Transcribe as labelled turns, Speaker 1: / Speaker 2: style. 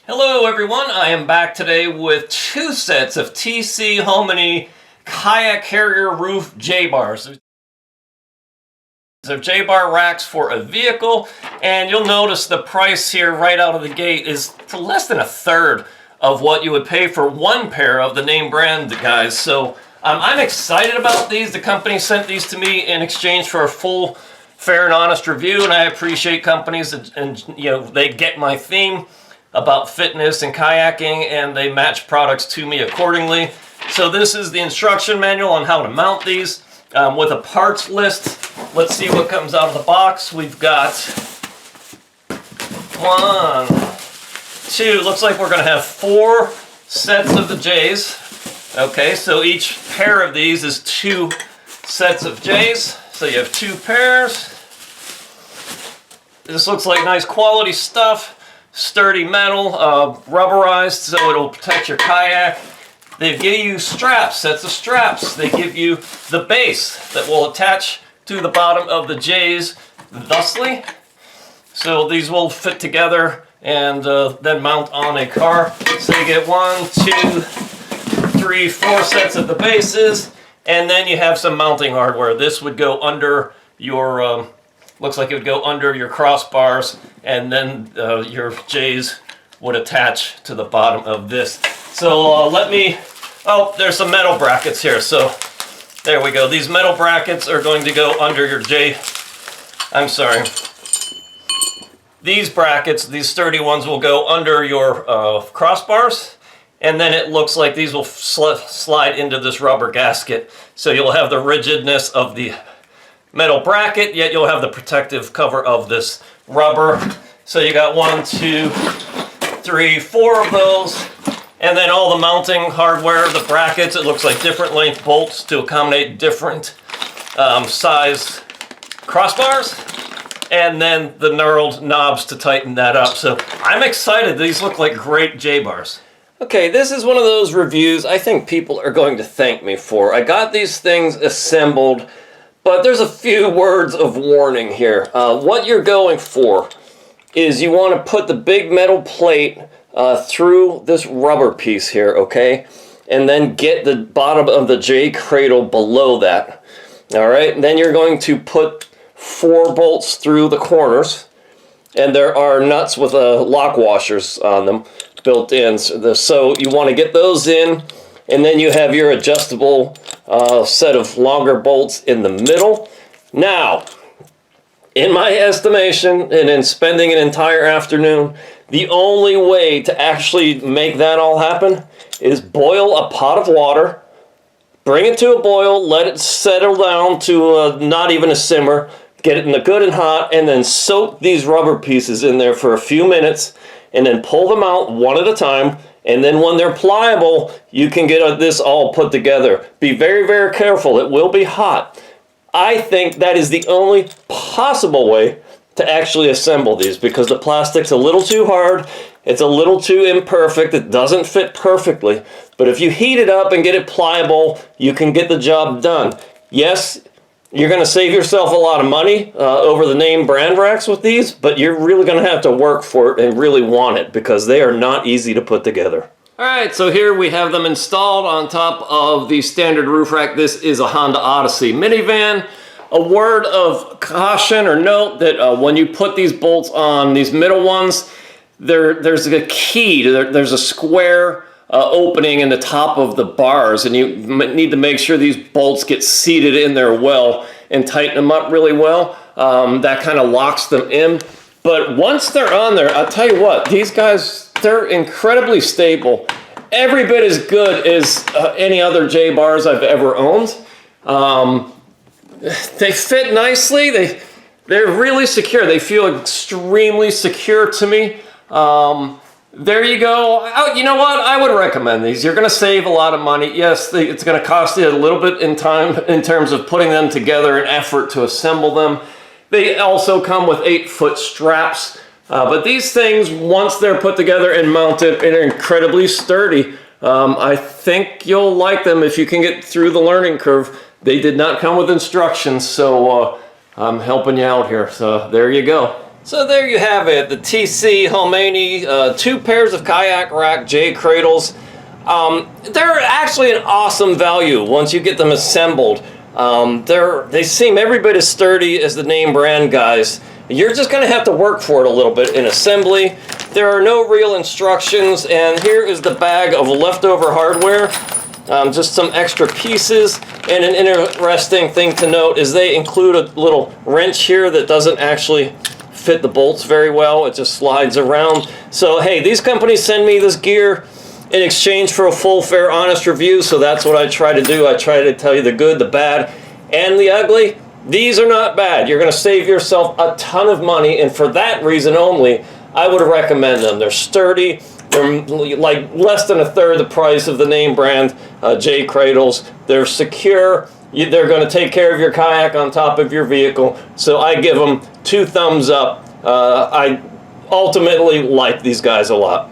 Speaker 1: Hello everyone, I am back today with two sets of TC Homeny Kayak Carrier Roof J-bars. They're J-bar racks for a vehicle, and you'll notice the price here right out of the gate is less than a third of what you would pay for one pair of the name brand guys. So I'm excited about these. The company sent these to me in exchange for a full, fair and honest review, and I appreciate companies and you know, they get my theme about fitness and kayaking, and they match products to me accordingly. So this is the instruction manual on how to mount these with a parts list. Let's see what comes out of the box. We've got 1, 2, looks like we're going to have 4 sets of the J's. Okay, so each pair of these is 2 sets of J's. So you have 2 pairs. This looks like nice quality stuff. Sturdy metal, rubberized, so it'll protect your kayak. They give you straps, sets of straps. They give you the base that will attach to the bottom of the J's thusly. So these will fit together and then mount on a car. So you get 1, 2, 3, 4 sets of the bases, and then you have some mounting hardware. This would go under your looks like it would go under your crossbars, and then your J's would attach to the bottom of this. So there's some metal brackets here. So there we go. These metal brackets are going to go under your these brackets, these sturdy ones, will go under your crossbars, and then it looks like these will slide into this rubber gasket. So you'll have the rigidness of the metal bracket, yet you'll have the protective cover of this rubber. So you got 1, 2, 3, 4 of those, and then all the mounting hardware, the brackets, it looks like different length bolts to accommodate different size crossbars, and then the knurled knobs to tighten that up. So I'm excited. These look like great J-bars. Okay, this is one of those reviews I think people are going to thank me for. I got these things assembled, but there's a few words of warning here. What you're going for is you want to put the big metal plate through this rubber piece here, okay? And then get the bottom of the J cradle below that. All right, and then you're going to put 4 bolts through the corners, and there are nuts with lock washers on them built in. So you want to get those in, and then you have your adjustable set of longer bolts in the middle. Now, in my estimation, and in spending an entire afternoon, the only way to actually make that all happen is boil a pot of water, bring it to a boil, let it settle down to not even a simmer, get it in the good and hot, and then soak these rubber pieces in there for a few minutes, and then pull them out one at a time. And then when they're pliable, you can get this all put together. Be very, very careful. It will be hot. I think that is the only possible way to actually assemble these, because the plastic's a little too hard. It's a little too imperfect. It doesn't fit perfectly. But if you heat it up and get it pliable, you can get the job done. Yes, you're going to save yourself a lot of money over the name brand racks with these, but you're really going to have to work for it and really want it, because they are not easy to put together. Alright, so here we have them installed on top of the standard roof rack. This is a Honda Odyssey minivan. A word of caution or note that when you put these bolts on, these middle ones, there's a key, there's a square opening in the top of the bars, and you need to make sure these bolts get seated in there well and tighten them up really well. That kind of locks them in. But once they're on there, I'll tell you what, these guys, they're incredibly stable. Every bit as good as any other J-bars I've ever owned. They fit nicely. They're really secure. They feel extremely secure to me. There you go. You know what? I would recommend these. You're going to save a lot of money. Yes, it's going to cost you a little bit in time in terms of putting them together and effort to assemble them. They also come with 8-foot straps. But these things, once they're put together and mounted, are incredibly sturdy. I think you'll like them if you can get through the learning curve. They did not come with instructions, so I'm helping you out here. So there you go. So there you have it, the TC Homeny 2 pairs of kayak rack J cradles. They're actually an awesome value once you get them assembled. They seem every bit as sturdy as the name brand guys. You're just going to have to work for it a little bit in assembly. There are no real instructions, and here is the bag of leftover hardware. Just some extra pieces, and an interesting thing to note is they include a little wrench here that doesn't actually fit the bolts very well. It just slides around. So hey, these companies send me this gear in exchange for a full, fair, honest review, so that's what I try to do. I try to tell you the good, the bad, and the ugly. These are not bad. You're going to save yourself a ton of money, and for that reason only, I would recommend them. They're sturdy. They're like less than a third the price of the name brand J cradles. They're secure. They're going to take care of your kayak on top of your vehicle. So I give them 2 thumbs up. I ultimately like these guys a lot.